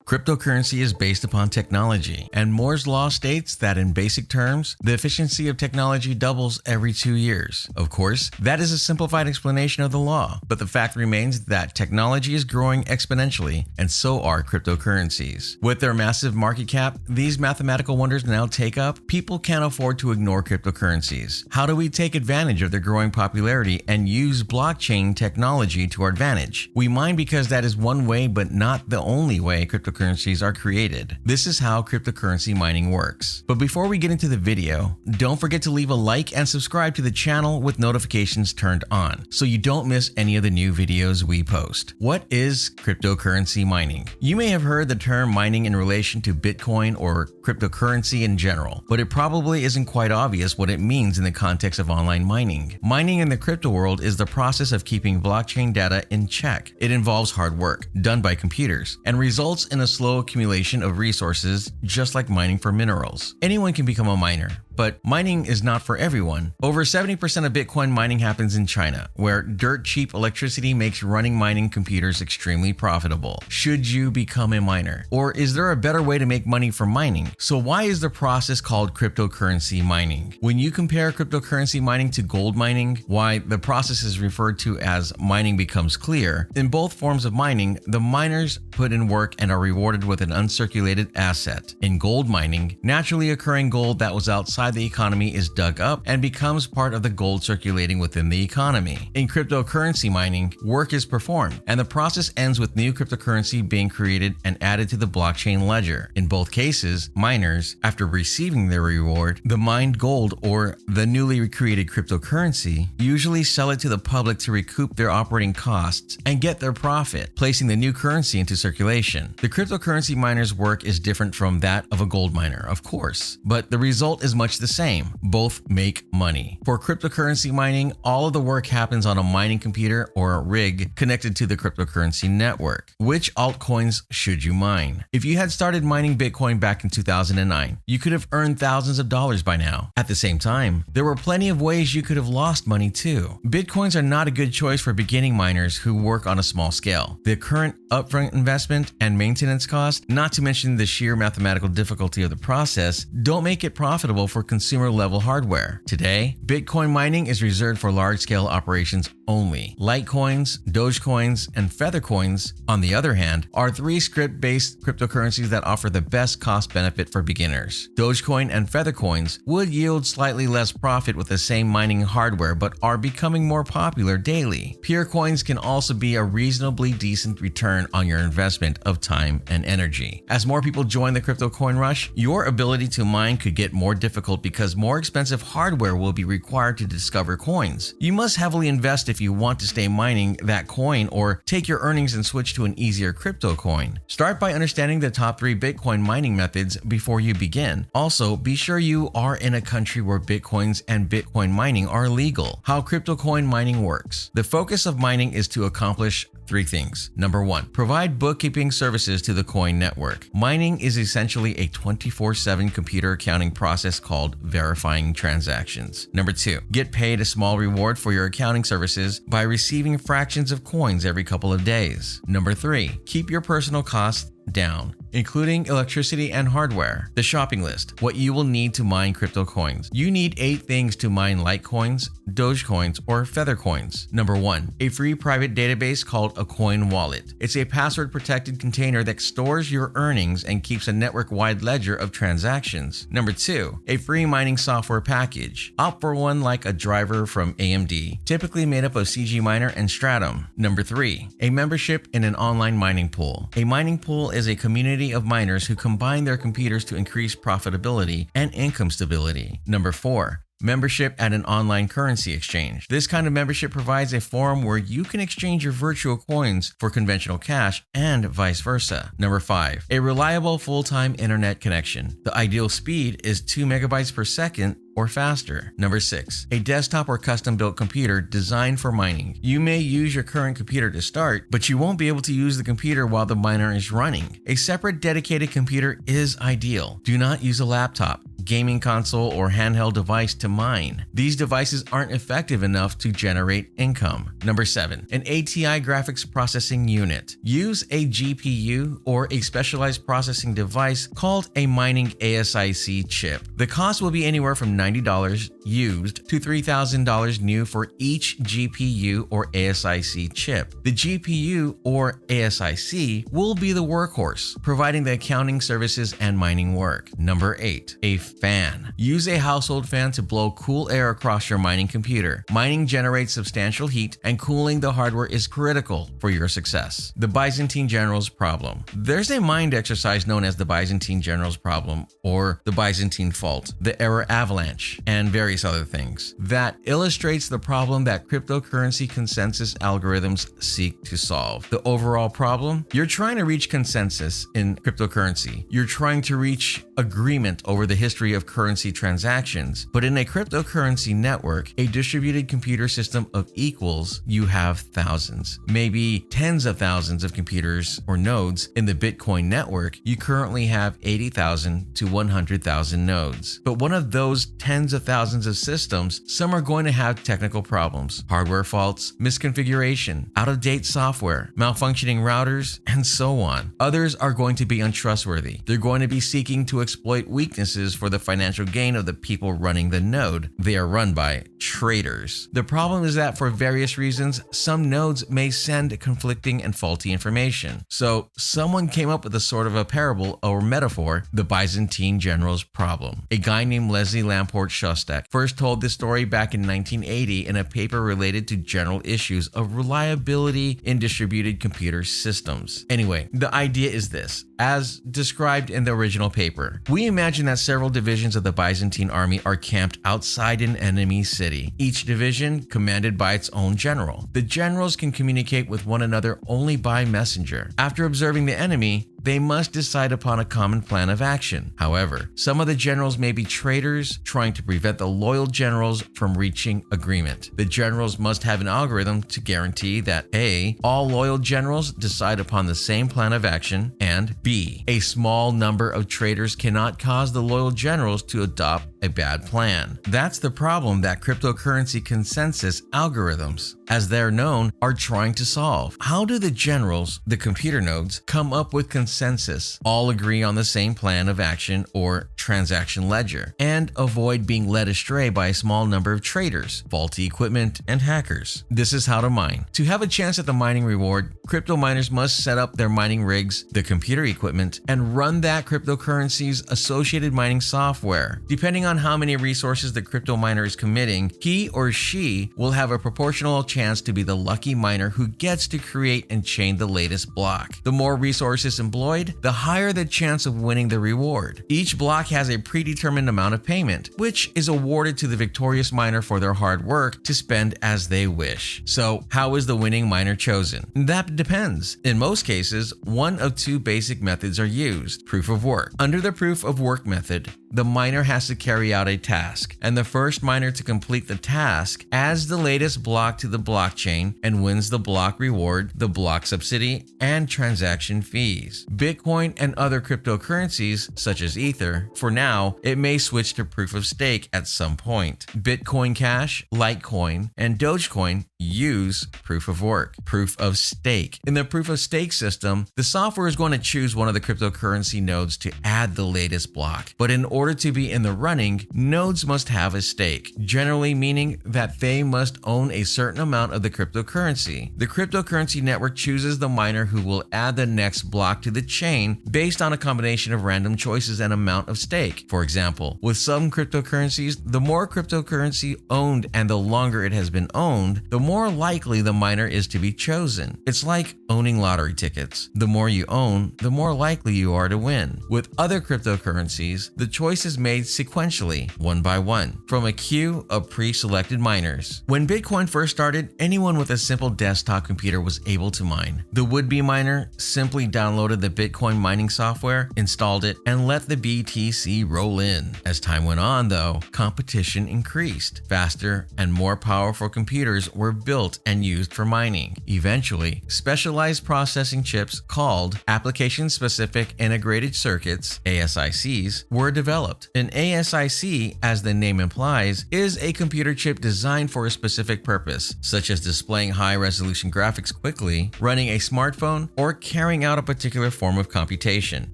Cryptocurrency is based upon technology, and Moore's law states that in basic terms, the efficiency of technology doubles every 2 years. Of course, that is a simplified explanation of the law, but the fact remains that technology is growing exponentially, and so are cryptocurrencies. With their massive market cap, these mathematical wonders now take up, people can't afford to ignore cryptocurrencies. How do we take advantage of their growing popularity and use blockchain technology to our advantage? We mine because that is one way, but not the only way cryptocurrencies are created. This is how cryptocurrency mining works. But before we get into the video, don't forget to leave a like and subscribe to the channel with notifications turned on so you don't miss any of the new videos we post. What is cryptocurrency mining? You may have heard the term mining in relation to Bitcoin or cryptocurrency in general, but it probably isn't quite obvious what it means in the context of online mining. Mining in the crypto world is the process of keeping blockchain data in check. It involves hard work done by computers and results in a slow accumulation of resources, just like mining for minerals. Anyone can become a miner, but mining is not for everyone. Over 70% of Bitcoin mining happens in China, where dirt cheap electricity makes running mining computers extremely profitable. Should you become a miner? Or is there a better way to make money from mining? So why is the process called cryptocurrency mining? When you compare cryptocurrency mining to gold mining, why the process is referred to as mining becomes clear. In both forms of mining, the miners put in work and are rewarded with an uncirculated asset. In gold mining, naturally occurring gold that was outside the economy is dug up and becomes part of the gold circulating within the economy. In cryptocurrency mining, work is performed, and the process ends with new cryptocurrency being created and added to the blockchain ledger. In both cases, miners, after receiving their reward, the mined gold or the newly created cryptocurrency, usually sell it to the public to recoup their operating costs and get their profit, placing the new currency into circulation. The cryptocurrency miner's work is different from that of a gold miner, of course, but the result is much the same. Both make money. For cryptocurrency mining, all of the work happens on a mining computer or a rig connected to the cryptocurrency network. Which altcoins should you mine? If you had started mining Bitcoin back in 2009, you could have earned thousands of dollars by now. At the same time, there were plenty of ways you could have lost money too. Bitcoins are not a good choice for beginning miners who work on a small scale. The current upfront investment and maintenance cost, not to mention the sheer mathematical difficulty of the process, don't make it profitable for consumer-level hardware. Today, Bitcoin mining is reserved for large-scale operations only. Litecoins, Dogecoins, and Feathercoins, on the other hand, are three script-based cryptocurrencies that offer the best cost-benefit for beginners. Dogecoin and Feathercoins would yield slightly less profit with the same mining hardware, but are becoming more popular daily. Pure coins can also be a reasonably decent return on your investment of time and energy. As more people join the crypto coin rush, your ability to mine could get more difficult because more expensive hardware will be required to discover coins. You must heavily invest if you want to stay mining that coin or take your earnings and switch to an easier crypto coin. Start by understanding the top 3 Bitcoin mining methods before you begin. Also, be sure you are in a country where Bitcoins and Bitcoin mining are legal. How crypto coin mining works. The focus of mining is to accomplish 3 things. Number 1, provide bookkeeping services to the coin network. Mining is essentially a 24/7 computer accounting process called verifying transactions. Number 2, get paid a small reward for your accounting services by receiving fractions of coins every couple of days. Number 3, keep your personal costs down, including electricity and hardware. The shopping list, what you will need to mine crypto coins. You need 8 things to mine Litecoins, Dogecoins, or Feathercoins. Number 1, a free private database called a coin wallet. It's a password-protected container that stores your earnings and keeps a network-wide ledger of transactions. Number 2, a free mining software package. Opt for one like a driver from AMD, typically made up of CG Miner and Stratum. Number 3, a membership in an online mining pool. A mining pool is a community of miners who combine their computers to increase profitability and income stability. Number 4, membership at an online currency exchange. This kind of membership provides a forum where you can exchange your virtual coins for conventional cash and vice versa. Number 5, a reliable full-time internet connection. The ideal speed is 2 megabytes per second or faster. Number 6, a desktop or custom-built computer designed for mining. You may use your current computer to start, but you won't be able to use the computer while the miner is running. A separate dedicated computer is ideal. Do not use a laptop. gaming console, or handheld device to mine. These devices aren't effective enough to generate income. Number 7. An ATI graphics processing unit. Use a GPU or a specialized processing device called a mining ASIC chip. The cost will be anywhere from $90 used to $3,000 new for each GPU or ASIC chip. The GPU or ASIC will be the workhorse, providing the accounting services and mining work. Number 8. A fan. Use a household fan to blow cool air across your mining computer. Mining generates substantial heat, and cooling the hardware is critical for your success. The Byzantine Generals Problem. There's a mind exercise known as the Byzantine Generals Problem or the Byzantine Fault, the error avalanche, and various other things that illustrates the problem that cryptocurrency consensus algorithms seek to solve. The overall problem? You're trying to reach consensus in cryptocurrency. You're trying to reach agreement over the history of currency transactions, but in a cryptocurrency network, a distributed computer system of equals, you have thousands, maybe tens of thousands of computers or nodes. In the Bitcoin network, you currently have 80,000 to 100,000 nodes. But one of those tens of thousands of systems, some are going to have technical problems, hardware faults, misconfiguration, out-of-date software, malfunctioning routers, and so on. Others are going to be untrustworthy. They're going to be seeking to exploit weaknesses for the financial gain of the people running the node. They are run by traders. The problem is that for various reasons, some nodes may send conflicting and faulty information. So someone came up with a sort of a parable or metaphor, the Byzantine Generals Problem. A guy named Leslie Lamport Shostak first told this story back in 1980 in a paper related to general issues of reliability in distributed computer systems. Anyway, the idea is this. As described in the original paper, we imagine that several divisions of the Byzantine army are camped outside an enemy city, each division commanded by its own general. The generals can communicate with one another only by messenger. After observing the enemy, they must decide upon a common plan of action. However, some of the generals may be traitors trying to prevent the loyal generals from reaching agreement. The generals must have an algorithm to guarantee that A, all loyal generals decide upon the same plan of action, and B, a small number of traitors cannot cause the loyal generals to adopt a bad plan. That's the problem that cryptocurrency consensus algorithms, as they're known, are trying to solve. How do the generals, the computer nodes, come up with consensus, all agree on the same plan of action or transaction ledger, and avoid being led astray by a small number of traitors, faulty equipment, and hackers? This is how to mine. To have a chance at the mining reward, crypto miners must set up their mining rigs, the computer equipment, and run that cryptocurrency's associated mining software. Depending on how many resources the crypto miner is committing, he or she will have a proportional chance to be the lucky miner who gets to create and chain the latest block. The more resources employed, the higher the chance of winning the reward. Each block has a predetermined amount of payment, which is awarded to the victorious miner for their hard work to spend as they wish. So, how is the winning miner chosen? That depends. In most cases, one of two basic methods are used. Proof of work. Under the proof of work method, the miner has to carry out a task, and the first miner to complete the task adds the latest block to the blockchain and wins the block reward, the block subsidy, and transaction fees. Bitcoin and other cryptocurrencies, such as Ether, for now, it may switch to proof of stake at some point. Bitcoin Cash, Litecoin, and Dogecoin use proof of work, proof of stake. In the proof of stake system, the software is going to choose one of the cryptocurrency nodes to add the latest block. But in order to be in the running, nodes must have a stake, generally meaning that they must own a certain amount of the cryptocurrency. The cryptocurrency network chooses the miner who will add the next block to the chain based on a combination of random choices and amount of stake. For example, with some cryptocurrencies, the more cryptocurrency owned and the longer it has been owned, the more likely the miner is to be chosen. It's like owning lottery tickets. The more you own, the more likely you are to win. With other cryptocurrencies, the choice is made sequentially, one by one, from a queue of pre-selected miners. When Bitcoin first started, anyone with a simple desktop computer was able to mine. The would-be miner simply downloaded the Bitcoin mining software, installed it, and let the BTC roll in. As time went on, though, competition increased. Faster and more powerful computers were built and used for mining. Eventually, specialized processing chips called application-specific integrated circuits, ASICs, were developed. An ASIC, as the name implies, is a computer chip designed for a specific purpose, such as displaying high-resolution graphics quickly, running a smartphone, or carrying out a particular form of computation.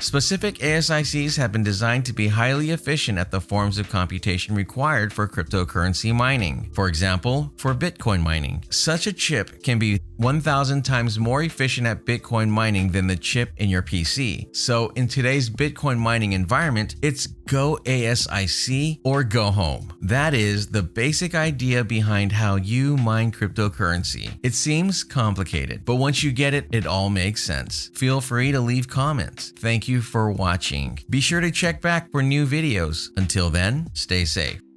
Specific ASICs have been designed to be highly efficient at the forms of computation required for cryptocurrency mining. For example, for Bitcoin mining, such a chip can be 1,000 times more efficient at Bitcoin mining than the chip in your PC. So in today's Bitcoin mining environment, it's go ASIC or go home. That is the basic idea behind how you mine cryptocurrency. It seems complicated, but once you get it, it all makes sense. Feel free to leave comments. Thank you for watching. Be sure to check back for new videos. Until then, stay safe.